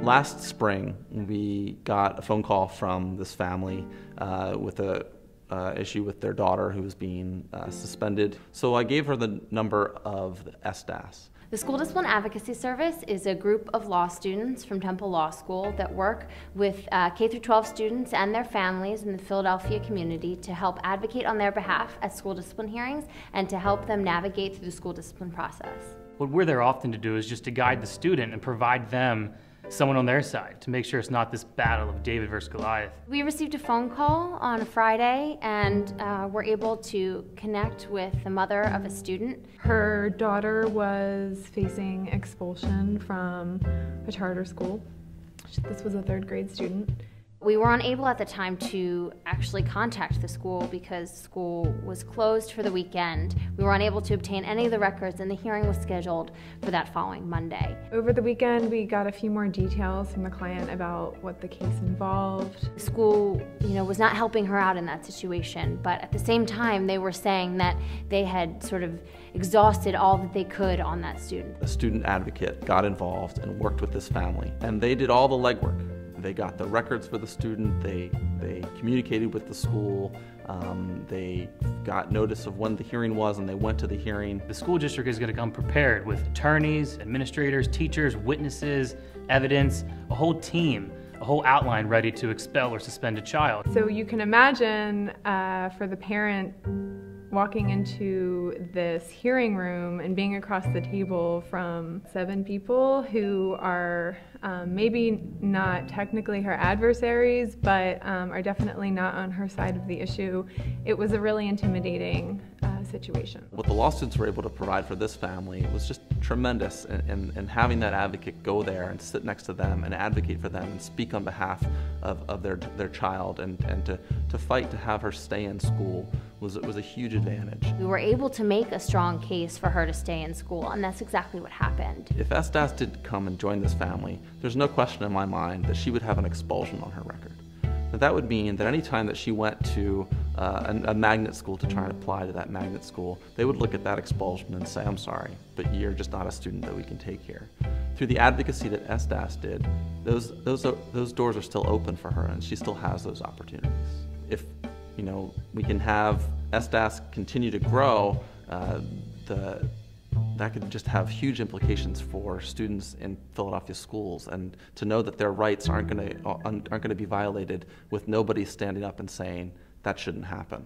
Last spring, we got a phone call from this family with a issue with their daughter who was being suspended. So I gave her the number of the SDAS. The School Discipline Advocacy Service is a group of law students from Temple Law School that work with K-12 students and their families in the Philadelphia community to help advocate on their behalf at school discipline hearings and to help them navigate through the school discipline process. What we're there often to do is just to guide the student and provide them someone on their side to make sure it's not this battle of David versus Goliath. We received a phone call on a Friday and were able to connect with the mother of a student. Her daughter was facing expulsion from a charter school. This was a third grade student. We were unable at the time to actually contact the school because school was closed for the weekend. We were unable to obtain any of the records, and the hearing was scheduled for that following Monday. Over the weekend, we got a few more details from the client about what the case involved. The school, was not helping her out in that situation, but at the same time, they were saying that they had sort of exhausted all that they could on that student. A student advocate got involved and worked with this family, and they did all the legwork. They got the records for the student, they communicated with the school, they got notice of when the hearing was, and they went to the hearing. The school district is going to come prepared with attorneys, administrators, teachers, witnesses, evidence, a whole team, a whole outline ready to expel or suspend a child. So you can imagine for the parent walking into this hearing room and being across the table from 7 people who are maybe not technically her adversaries, but are definitely not on her side of the issue. It was a really intimidating situation. What the law students were able to provide for this family was just tremendous, and having that advocate go there and sit next to them and advocate for them and speak on behalf of their child and to fight to have her stay in school was a huge advantage. We were able to make a strong case for her to stay in school, and that's exactly what happened. If SDAS did come and join this family, there's no question in my mind that she would have an expulsion on her record. That would mean that any time that she went to a magnet school to try and apply to that magnet school, they would look at that expulsion and say, I'm sorry, but you're just not a student that we can take here. Through the advocacy that SDAS did, those doors are still open for her, and she still has those opportunities. If we can have SDAS continue to grow, that could just have huge implications for students in Philadelphia schools, and to know that their rights aren't going to be violated with nobody standing up and saying that shouldn't happen.